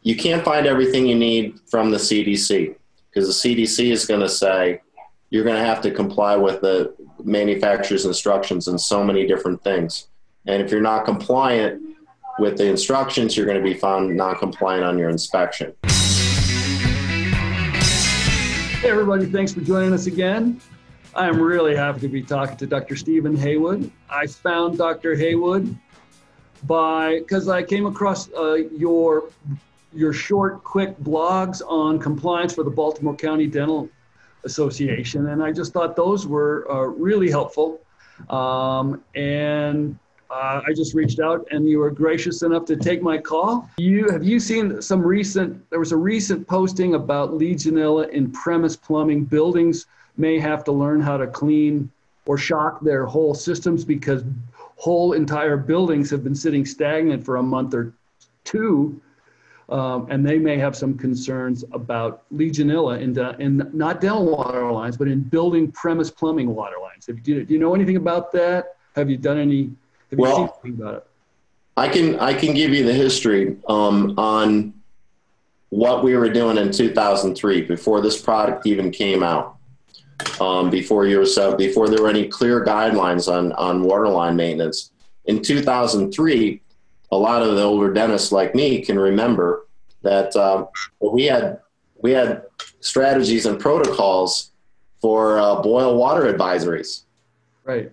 you can't find everything you need from the CDC, because the CDC is going to say you're going to have to comply with the manufacturer's instructions in so many different things. And if you're not compliant with the instructions, you're going to be found non-compliant on your inspection. Hey everybody, thanks for joining us again. I'm really happy to be talking to Dr. Stephen Haywood. I found Dr. Haywood because I came across your short, quick blogs on compliance for the Baltimore County Dental Association, and I just thought those were really helpful. I just reached out, and you were gracious enough to take my call. Have you seen there was a recent posting about Legionella in premise plumbing. Buildings may have to learn how to clean or shock their whole systems because whole entire buildings have been sitting stagnant for a month or two. And they may have some concerns about Legionella in not dental water lines, but in building premise plumbing water lines. Do you know anything about that? Have you seen anything about it? I can give you the history on what we were doing in 2003 before this product even came out. Before there were any clear guidelines on waterline maintenance. In 2003, a lot of the older dentists like me can remember that we had strategies and protocols for boil water advisories. Right.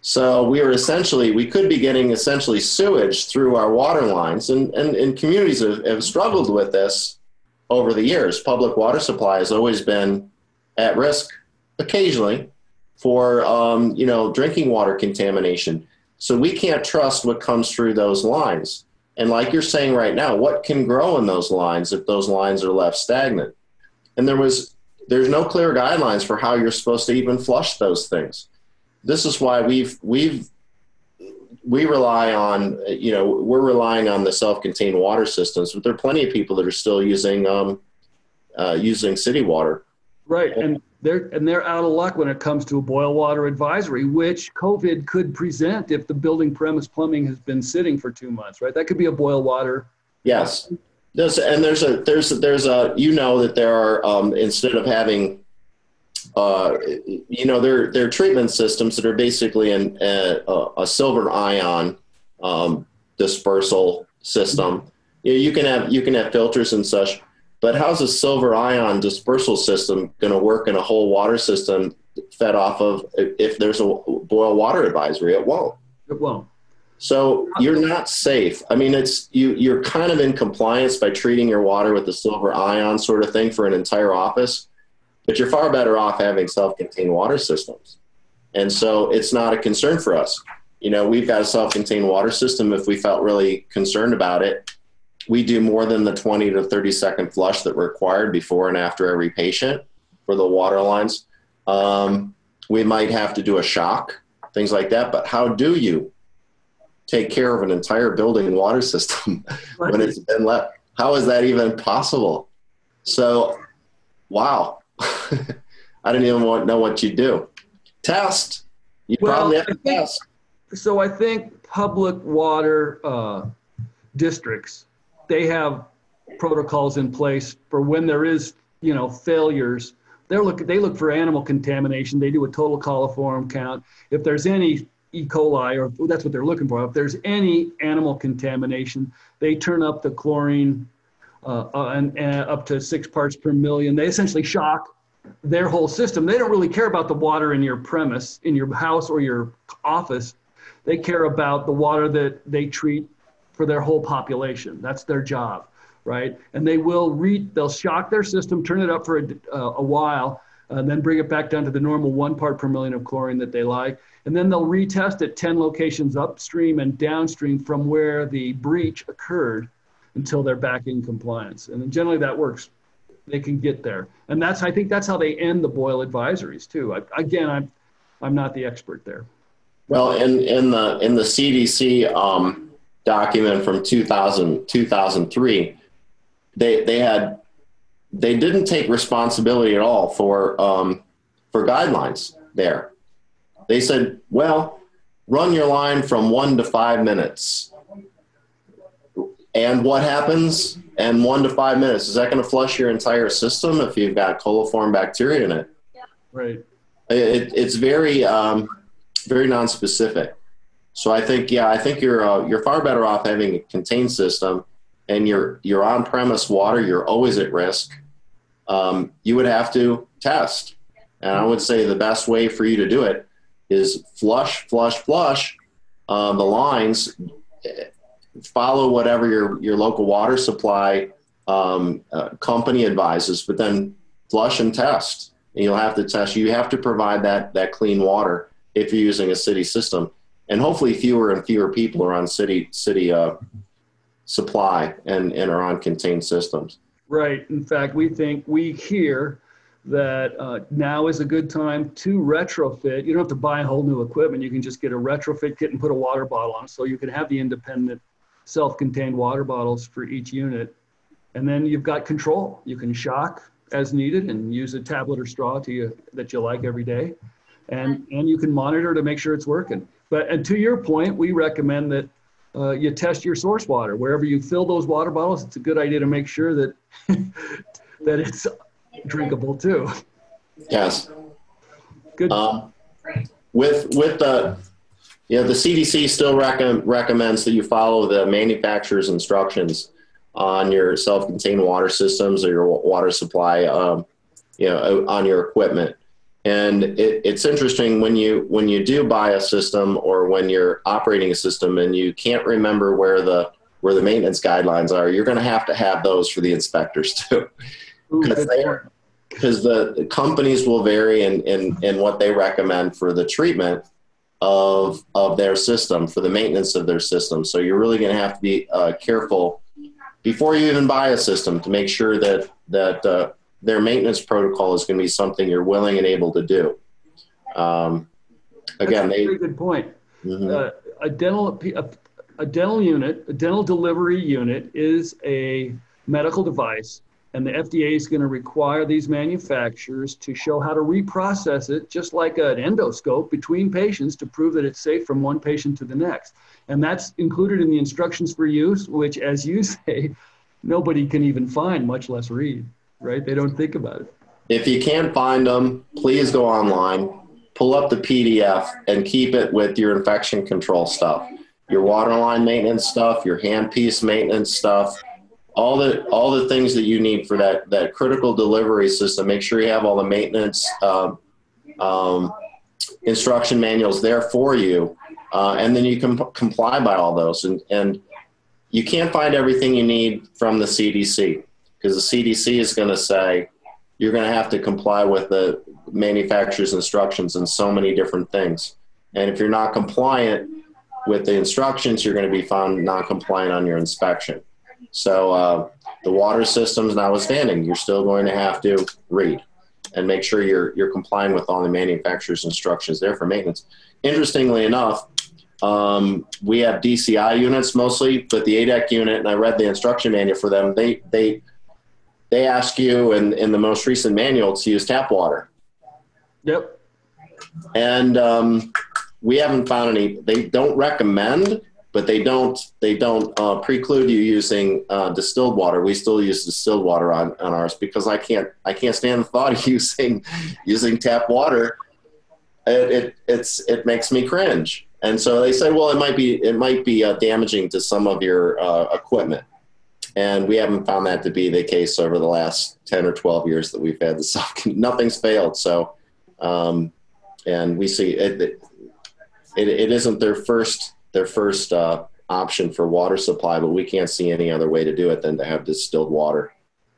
So we could be getting sewage through our water lines, and communities have struggled with this over the years. Public water supply has always been at risk occasionally for drinking water contamination. So we can't trust what comes through those lines. And like you're saying right now, what can grow in those lines if those lines are left stagnant? And there's no clear guidelines for how you're supposed to even flush those things. This is why we're relying on the self-contained water systems, but there are plenty of people that are still using city water. Right, and they're out of luck when it comes to a boil water advisory, which COVID could present if the building premise plumbing has been sitting for 2 months. Right, that could be a boil water. Yes, there's that there are instead of having there are treatment systems that are basically a silver ion dispersal system. You can have filters and such. But how's a silver ion dispersal system going to work in a whole water system fed off of if there's a boil water advisory? It won't. It won't. So you're not safe. I mean, you're kind of in compliance by treating your water with the silver ion sort of thing for an entire office, but you're far better off having self-contained water systems. And so it's not a concern for us. We've got a self-contained water system if we felt really concerned about it. We do more than the 20 to 30 second flush that required before and after every patient for the water lines. We might have to do a shock, things like that. But how do you take care of an entire building water system when it's been left? How is that even possible? So, wow. I didn't even know what you do. Test. You probably have to test. So I think public water districts, they have protocols in place for when there is, failures. They look for animal contamination. They do a total coliform count. If there's any E. coli, or that's what they're looking for, if there's any animal contamination, they turn up the chlorine and up to 6 parts per million. They essentially shock their whole system. They don't really care about the water in your premise, in your house or your office. They care about the water that they treat for their whole population. That's their job, right? And they'll shock their system, turn it up for a while, and then bring it back down to the normal 1 part per million of chlorine that they like. And then they'll retest at 10 locations upstream and downstream from where the breach occurred until they're back in compliance. And generally that works. They can get there. And I think that's how they end the boil advisories too. I'm not the expert there. Well, in the CDC document from 2003, they didn't take responsibility at all for guidelines there. They said, well, run your line from 1 to 5 minutes. And what happens in 1 to 5 minutes? Is that going to flush your entire system if you've got coliform bacteria in it? Right. It's very, very non-specific. So I think you're far better off having a contained system, and your on-premise water, you're always at risk. You would have to test. And I would say the best way for you to do it is flush the lines. Follow whatever your local water supply company advises, but then flush and test. And you'll have to test. You have to provide that clean water if you're using a city system. And hopefully fewer and fewer people are on city supply and are on contained systems. Right. In fact, we hear that now is a good time to retrofit. You don't have to buy a whole new equipment. You can just get a retrofit kit and put a water bottle on, so you can have the independent self-contained water bottles for each unit. And then you've got control. You can shock as needed and use a tablet or straw that you like every day. And you can monitor to make sure it's working. And to your point, we recommend that you test your source water. Wherever you fill those water bottles, it's a good idea to make sure that that it's drinkable too. Yes. Good. With the CDC still recommends that you follow the manufacturer's instructions on your self-contained water systems or your water supply, on your equipment. And it's interesting when you do buy a system or when you're operating a system and you can't remember where the maintenance guidelines are, you're going to have those for the inspectors too. Because the companies will vary in what they recommend for the treatment of their system, for the maintenance of their system. So you're really going to have to be careful before you even buy a system to make sure that their maintenance protocol is going to be something you're willing and able to do. Again, that's a very good point. Mm-hmm. A dental unit, a dental delivery unit is a medical device, and the FDA is going to require these manufacturers to show how to reprocess it, just like an endoscope, between patients to prove that it's safe from one patient to the next. And that's included in the instructions for use, which, as you say, nobody can even find, much less read, right? They don't think about it. If you can't find them, please go online, pull up the PDF, and keep it with your infection control stuff, your waterline maintenance stuff, your handpiece maintenance stuff, all the things that you need for that critical delivery system. Make sure you have all the maintenance instruction manuals there for you, and then you can comply by all those. And you can't find everything you need from the CDC, because the CDC is going to say you're going to have to comply with the manufacturer's instructions in so many different things. And if you're not compliant with the instructions, you're going to be found non-compliant on your inspection. So the water systems notwithstanding, you're still going to have to read and make sure you're complying with all the manufacturer's instructions there for maintenance. Interestingly enough, we have DCI units mostly, but the ADEC unit, and I read the instruction manual for them, they ask you in the most recent manual to use tap water. Yep. And we haven't found any. They don't recommend, but they don't preclude you using distilled water. We still use distilled water on ours because I can't stand the thought of using tap water. It makes me cringe. And so they say, well, it might be damaging to some of your equipment. And we haven't found that to be the case over the last 10 or 12 years that we've had the nothing's failed. So, and we see it isn't their first option for water supply, but we can't see any other way to do it than to have distilled water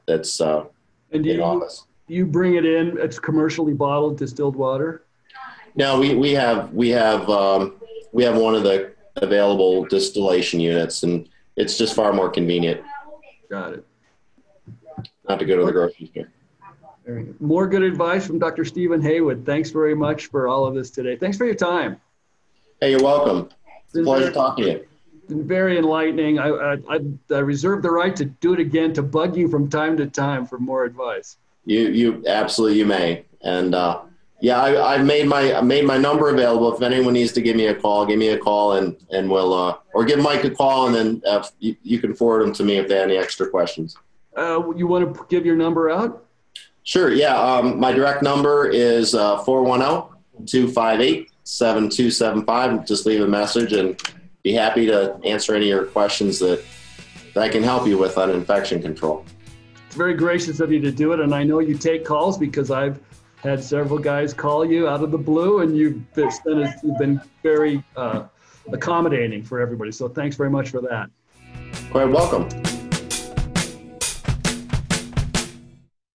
that's in office. You bring it in, it's commercially bottled distilled water? No, we have one of the available distillation units, and it's just far more convenient. Got it. Not to go to the grocery store. Very good. More good advice from Dr. Stephen Haywood. Thanks very much for all of this today. Thanks for your time. Hey, you're welcome. It's a pleasure talking to you. It's been very enlightening. I reserve the right to do it again, to bug you from time to time for more advice. You absolutely, you may. And Yeah, I've made my number available. If anyone needs to give me a call, and we'll or give Mike a call, and then you can forward them to me if they have any extra questions. You want to give your number out? Sure. Yeah. My direct number is 410-258-7275. Just leave a message, and be happy to answer any of your questions that I can help you with on infection control. It's very gracious of you to do it, and I know you take calls because I've had several guys call you out of the blue, and you've been very accommodating for everybody. So thanks very much for that. Quite welcome.